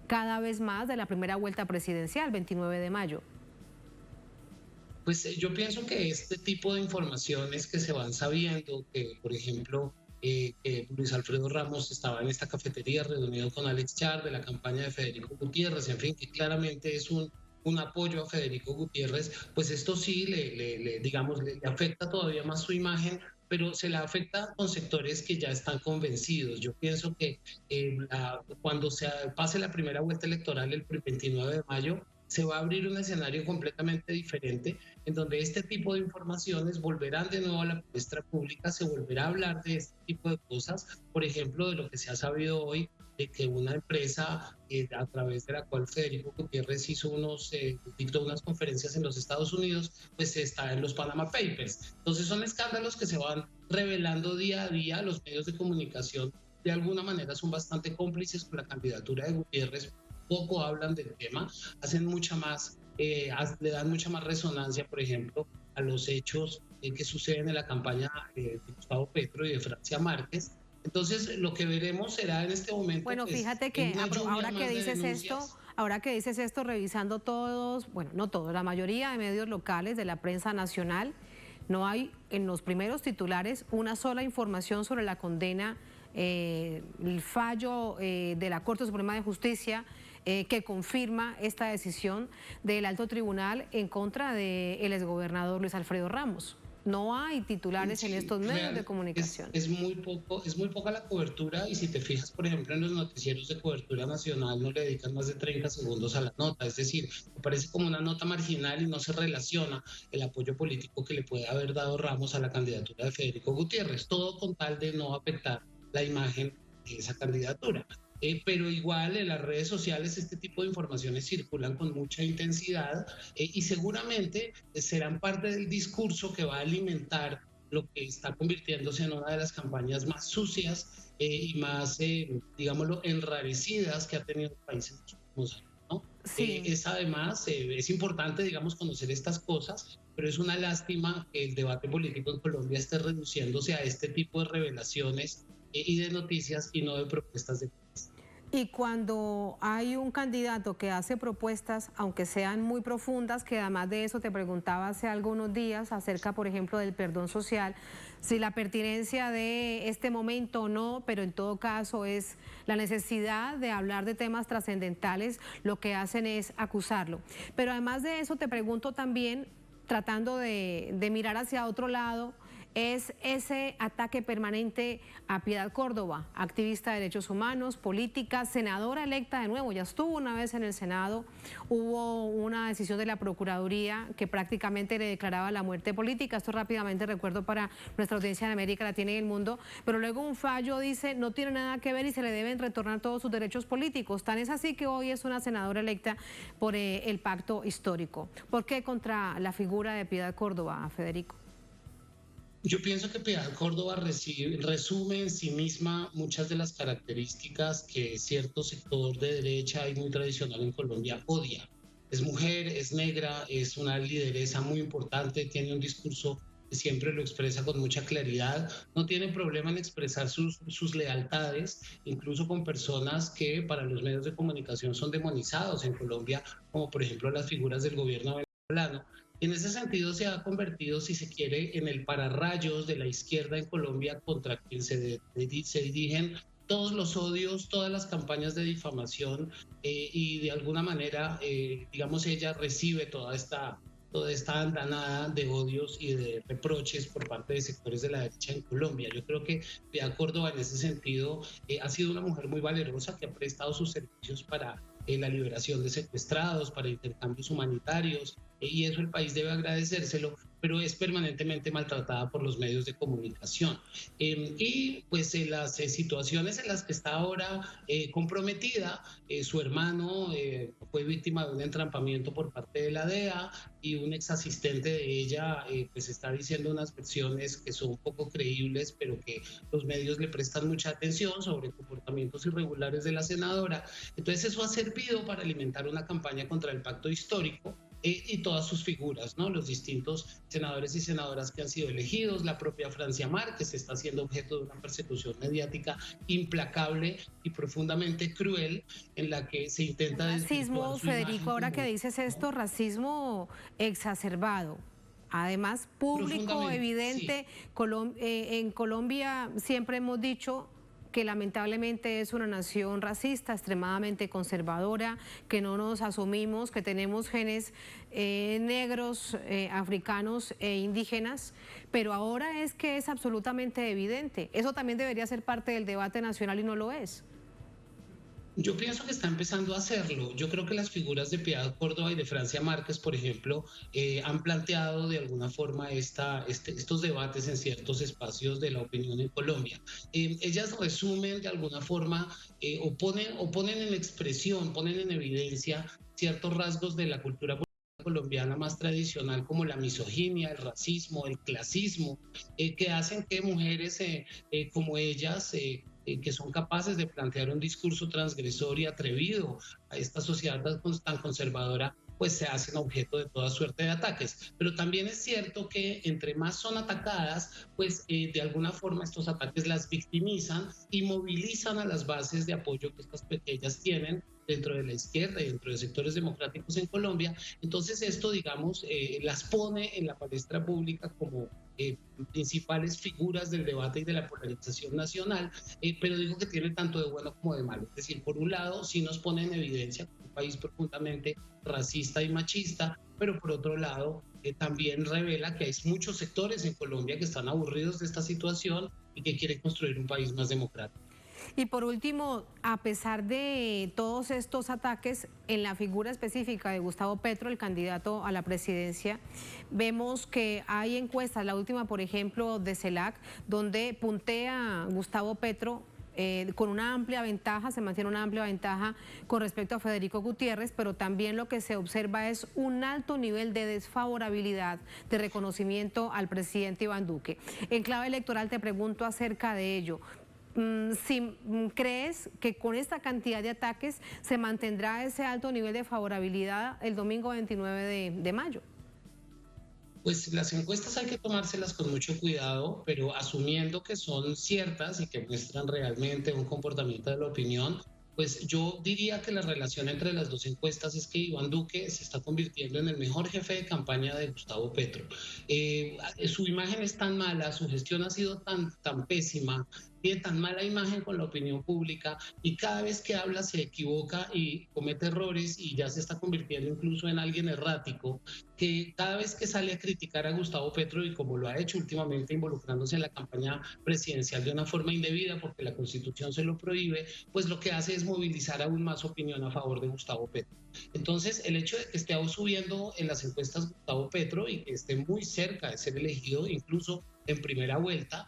cada vez más de la primera vuelta presidencial, 29 de mayo. Pues yo pienso que este tipo de informaciones que se van sabiendo, que por ejemplo que Luis Alfredo Ramos estaba en esta cafetería reunido con Alex Char de la campaña de Federico Gutiérrez, en fin, que claramente es un apoyo a Federico Gutiérrez, pues esto sí digamos, le afecta todavía más su imagen, pero se la afecta con sectores que ya están convencidos. Yo pienso que cuando se pase la primera vuelta electoral el 29 de mayo, se va a abrir un escenario completamente diferente en donde este tipo de informaciones volverán de nuevo a la palestra pública, se volverá a hablar de este tipo de cosas, por ejemplo, de lo que se ha sabido hoy, de que una empresa a través de la cual Federico Gutiérrez dictó unas conferencias en los Estados Unidos, pues está en los Panama Papers. Entonces son escándalos que se van revelando día a día. Los medios de comunicación de alguna manera son bastante cómplices con la candidatura de Gutiérrez, poco hablan del tema, hacen mucha más, le dan mucha más resonancia, por ejemplo, a los hechos que suceden en la campaña de Gustavo Petro y de Francia Márquez. Entonces, lo que veremos será en este momento... Bueno, pues, fíjate que ahora que dices esto, revisando todos, bueno, no todos, la mayoría de medios locales de la prensa nacional, no hay en los primeros titulares una sola información sobre la condena, el fallo de la Corte Suprema de Justicia que confirma esta decisión del alto tribunal en contra del exgobernador Luis Alfredo Ramos. No hay titulares en estos medios de comunicación. Es muy poca la cobertura, y si te fijas, por ejemplo, en los noticieros de cobertura nacional no le dedican más de 30 segundos a la nota, es decir, parece como una nota marginal y no se relaciona el apoyo político que le puede haber dado Ramos a la candidatura de Federico Gutiérrez, todo con tal de no afectar la imagen de esa candidatura. Pero igual en las redes sociales este tipo de informaciones circulan con mucha intensidad y seguramente serán parte del discurso que va a alimentar lo que está convirtiéndose en una de las campañas más sucias y más, digámoslo, enrarecidas que ha tenido el país en los últimos años, ¿no? Sí. Además, es importante, digamos, conocer estas cosas, pero es una lástima que el debate político en Colombia esté reduciéndose a este tipo de revelaciones y de noticias y no de propuestas de país. Y cuando hay un candidato que hace propuestas, aunque sean muy profundas, que además de eso te preguntaba hace algunos días acerca, por ejemplo, del perdón social, si la pertinencia de este momento o no, pero en todo caso es la necesidad de hablar de temas trascendentales, lo que hacen es acusarlo. Pero además de eso te pregunto también, tratando de mirar hacia otro lado, es ese ataque permanente a Piedad Córdoba, activista de derechos humanos, política, senadora electa de nuevo, ya estuvo una vez en el Senado, hubo una decisión de la Procuraduría que prácticamente le declaraba la muerte política, esto rápidamente recuerdo para nuestra audiencia en América Latina y el mundo, pero luego un fallo dice no tiene nada que ver y se le deben retornar todos sus derechos políticos, tan es así que hoy es una senadora electa por el pacto histórico. ¿Por qué contra la figura de Piedad Córdoba, Federico? Yo pienso que Piedad Córdoba resume en sí misma muchas de las características que cierto sector de derecha y muy tradicional en Colombia odia. Es mujer, es negra, es una lideresa muy importante, tiene un discurso que siempre lo expresa con mucha claridad, no tiene problema en expresar sus lealtades, incluso con personas que para los medios de comunicación son demonizados en Colombia, como por ejemplo las figuras del gobierno venezolano. En ese sentido se ha convertido, si se quiere, en el pararrayos de la izquierda en Colombia contra quien se dirigen todos los odios, todas las campañas de difamación y de alguna manera, digamos, ella recibe toda esta andanada de odios y de reproches por parte de sectores de la derecha en Colombia. Yo creo que Piedad Córdoba en ese sentido ha sido una mujer muy valerosa que ha prestado sus servicios para la liberación de secuestrados, para intercambios humanitarios, y eso el país debe agradecérselo, pero es permanentemente maltratada por los medios de comunicación. Y pues en las situaciones en las que está ahora comprometida, su hermano fue víctima de un entrampamiento por parte de la DEA y un ex asistente de ella pues está diciendo unas versiones que son poco creíbles, pero que los medios le prestan mucha atención sobre comportamientos irregulares de la senadora. Entonces eso ha servido para alimentar una campaña contra el pacto histórico y todas sus figuras, ¿no? Los distintos senadores y senadoras que han sido elegidos, la propia Francia Márquez está siendo objeto de una persecución mediática implacable y profundamente cruel en la que se intenta... Racismo, Federico, ahora que dices esto, racismo exacerbado. además público, evidente. Sí. En Colombia siempre hemos dicho que lamentablemente es una nación racista, extremadamente conservadora, que no nos asumimos, que tenemos genes negros, africanos e indígenas, pero ahora es que es absolutamente evidente. Eso también debería ser parte del debate nacional y no lo es. Yo pienso que está empezando a hacerlo. Yo creo que las figuras de Piedad Córdoba y de Francia Márquez, por ejemplo, han planteado de alguna forma estos debates en ciertos espacios de la opinión en Colombia. Ellas resumen de alguna forma o ponen en expresión, ponen en evidencia ciertos rasgos de la cultura colombiana más tradicional, como la misoginia, el racismo, el clasismo, que hacen que mujeres como ellas, que son capaces de plantear un discurso transgresor y atrevido a esta sociedad tan conservadora, pues se hacen objeto de toda suerte de ataques. Pero también es cierto que entre más son atacadas, pues de alguna forma estos ataques las victimizan y movilizan a las bases de apoyo que estas ellas tienen dentro de la izquierda y dentro de sectores democráticos en Colombia. Entonces esto, digamos, las pone en la palestra pública como principales figuras del debate y de la polarización nacional, pero digo que tiene tanto de bueno como de malo. Es decir, por un lado, sí nos pone en evidencia como un país profundamente racista y machista, pero por otro lado, también revela que hay muchos sectores en Colombia que están aburridos de esta situación y que quieren construir un país más democrático. Y por último, a pesar de todos estos ataques en la figura específica de Gustavo Petro, el candidato a la presidencia, vemos que hay encuestas, la última por ejemplo de CELAC, donde puntea Gustavo Petro con una amplia ventaja, se mantiene una amplia ventaja con respecto a Federico Gutiérrez, pero también lo que se observa es un alto nivel de desfavorabilidad, de reconocimiento al presidente Iván Duque. En clave electoral te pregunto acerca de ello. Si crees que con esta cantidad de ataques se mantendrá ese alto nivel de favorabilidad el domingo 29 de mayo. Pues las encuestas hay que tomárselas con mucho cuidado, pero asumiendo que son ciertas y que muestran realmente un comportamiento de la opinión, pues yo diría que la relación entre las dos encuestas es que Iván Duque se está convirtiendo en el mejor jefe de campaña de Gustavo Petro. Su imagen es tan mala, su gestión ha sido tan pésima, tiene tan mala imagen con la opinión pública y cada vez que habla se equivoca y comete errores y ya se está convirtiendo incluso en alguien errático, que cada vez que sale a criticar a Gustavo Petro, y como lo ha hecho últimamente involucrándose en la campaña presidencial de una forma indebida porque la Constitución se lo prohíbe, pues lo que hace es movilizar aún más opinión a favor de Gustavo Petro. Entonces, el hecho de que esté subiendo en las encuestas Gustavo Petro y que esté muy cerca de ser elegido, incluso en primera vuelta,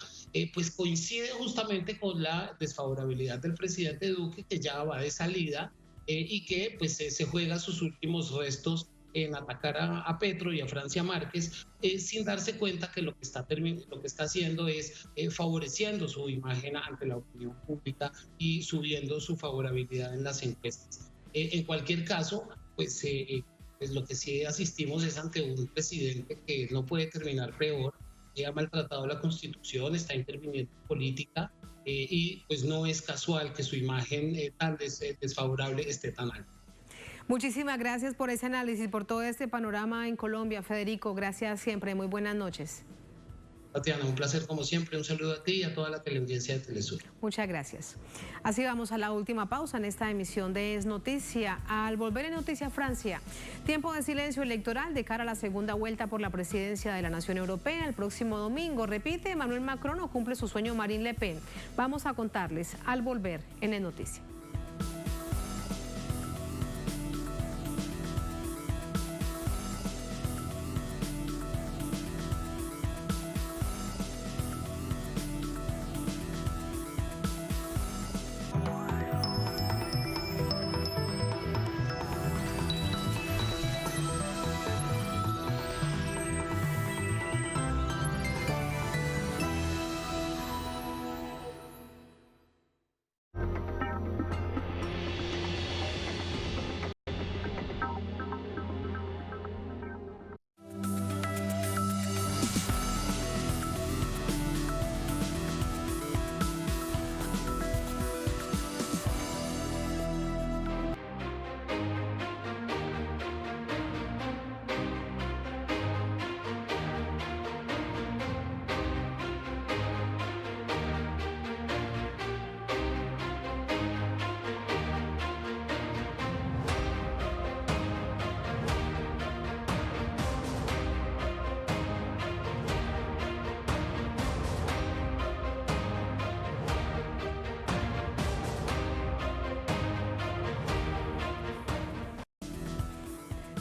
pues coincide justamente con la desfavorabilidad del presidente Duque, que ya va de salida y que pues se juega sus últimos restos en atacar a Petro y a Francia Márquez, sin darse cuenta que lo que está haciendo es favoreciendo su imagen ante la opinión pública y subiendo su favorabilidad en las encuestas. En cualquier caso, pues lo que sí asistimos es ante un presidente que no puede terminar peor, ha maltratado la Constitución, está interviniendo en política y pues no es casual que su imagen tan desfavorable esté tan alta. Muchísimas gracias por ese análisis, por todo este panorama en Colombia, Federico. Gracias siempre, muy buenas noches. Tatiana, un placer como siempre, un saludo a ti y a toda la teleaudiencia de Telesur. Muchas gracias. Así vamos a la última pausa en esta emisión de Es Noticia. Al volver en Noticia Francia, tiempo de silencio electoral de cara a la segunda vuelta por la presidencia de la Nación Europea el próximo domingo. Repite, Emmanuel Macron o cumple su sueño Marine Le Pen. Vamos a contarles al volver en Es Noticia.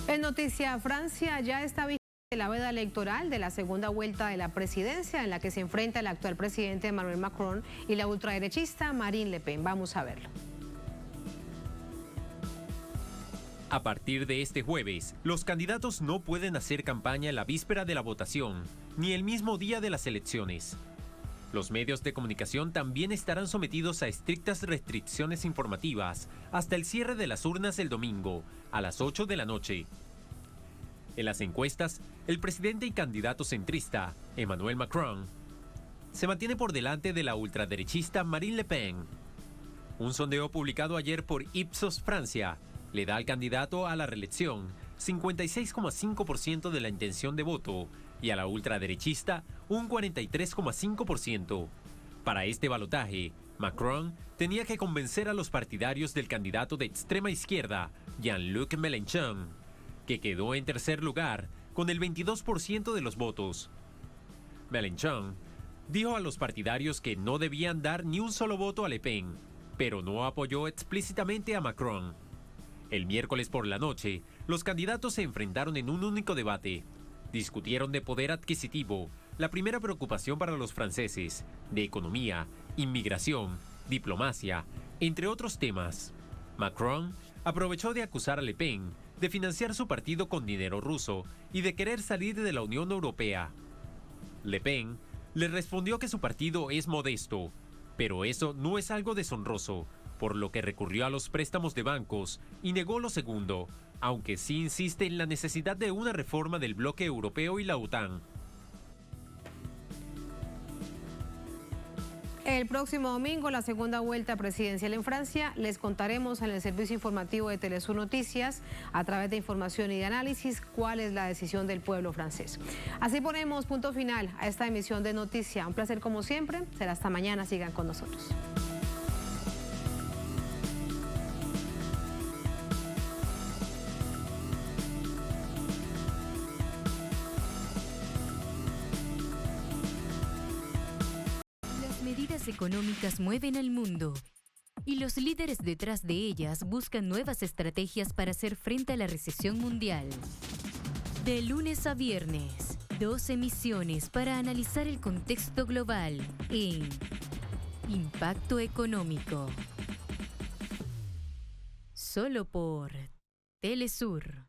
En noticia, Francia ya está vigente la veda electoral de la segunda vuelta de la presidencia en la que se enfrenta el actual presidente Emmanuel Macron y la ultraderechista Marine Le Pen. Vamos a verlo. A partir de este jueves, los candidatos no pueden hacer campaña en la víspera de la votación, ni el mismo día de las elecciones. Los medios de comunicación también estarán sometidos a estrictas restricciones informativas hasta el cierre de las urnas el domingo, a las 8 de la noche. En las encuestas, el presidente y candidato centrista, Emmanuel Macron, se mantiene por delante de la ultraderechista Marine Le Pen. Un sondeo publicado ayer por Ipsos Francia le da al candidato a la reelección 56,5% de la intención de voto y a la ultraderechista un 43,5%. Para este balotaje, Macron tenía que convencer a los partidarios del candidato de extrema izquierda, Jean-Luc Mélenchon, que quedó en tercer lugar con el 22% de los votos. Mélenchon dijo a los partidarios que no debían dar ni un solo voto a Le Pen, pero no apoyó explícitamente a Macron. El miércoles por la noche, los candidatos se enfrentaron en un único debate. Discutieron de poder adquisitivo, la primera preocupación para los franceses, de economía, inmigración, diplomacia, entre otros temas. Macron aprovechó de acusar a Le Pen de financiar su partido con dinero ruso y de querer salir de la Unión Europea. Le Pen le respondió que su partido es modesto, pero eso no es algo deshonroso, por lo que recurrió a los préstamos de bancos y negó lo segundo, aunque sí insiste en la necesidad de una reforma del bloque europeo y la OTAN. El próximo domingo, la segunda vuelta presidencial en Francia, les contaremos en el servicio informativo de Telesur Noticias, a través de información y de análisis, cuál es la decisión del pueblo francés. Así ponemos punto final a esta emisión de Noticia. Un placer como siempre, será hasta mañana, sigan con nosotros. Medidas económicas mueven al mundo y los líderes detrás de ellas buscan nuevas estrategias para hacer frente a la recesión mundial. De lunes a viernes, 2 emisiones para analizar el contexto global en Impacto Económico. Solo por Telesur.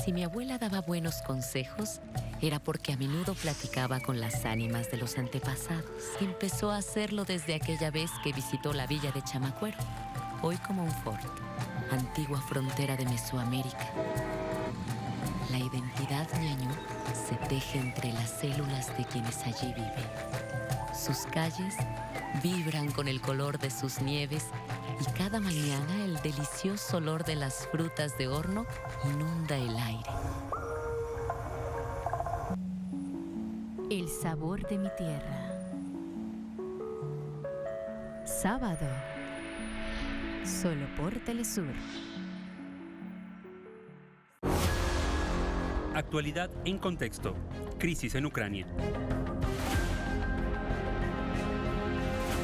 Si mi abuela daba buenos consejos, era porque a menudo platicaba con las ánimas de los antepasados. Y empezó a hacerlo desde aquella vez que visitó la villa de Chamacuero, hoy como un fort, antigua frontera de Mesoamérica. La identidad ñañú se teje entre las células de quienes allí viven. Sus calles vibran con el color de sus nieves y cada mañana el delicioso olor de las frutas de horno inunda el aire. El sabor de mi tierra. Sábado. Solo por Telesur. Actualidad en contexto. Crisis en Ucrania.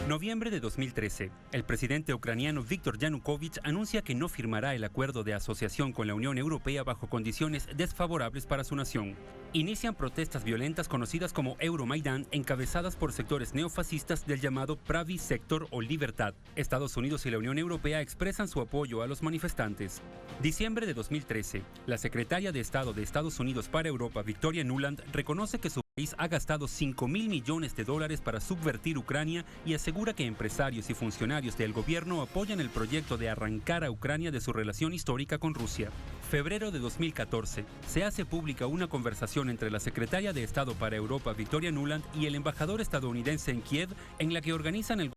Noviembre de 2013. El presidente ucraniano Viktor Yanukovych anuncia que no firmará el acuerdo de asociación con la Unión Europea bajo condiciones desfavorables para su nación. Inician protestas violentas conocidas como Euromaidán, encabezadas por sectores neofascistas del llamado Pravý Sektor o Libertad. Estados Unidos y la Unión Europea expresan su apoyo a los manifestantes. Diciembre de 2013. La secretaria de Estado de Estados Unidos para Europa, Victoria Nuland, reconoce que su país ha gastado $5.000 millones para subvertir Ucrania y asegura que empresarios y funcionarios del gobierno apoyan el proyecto de arrancar a Ucrania de su relación histórica con Rusia. Febrero de 2014. Se hace pública una conversación entre la secretaria de Estado para Europa, Victoria Nuland, y el embajador estadounidense en Kiev, en la que organizan el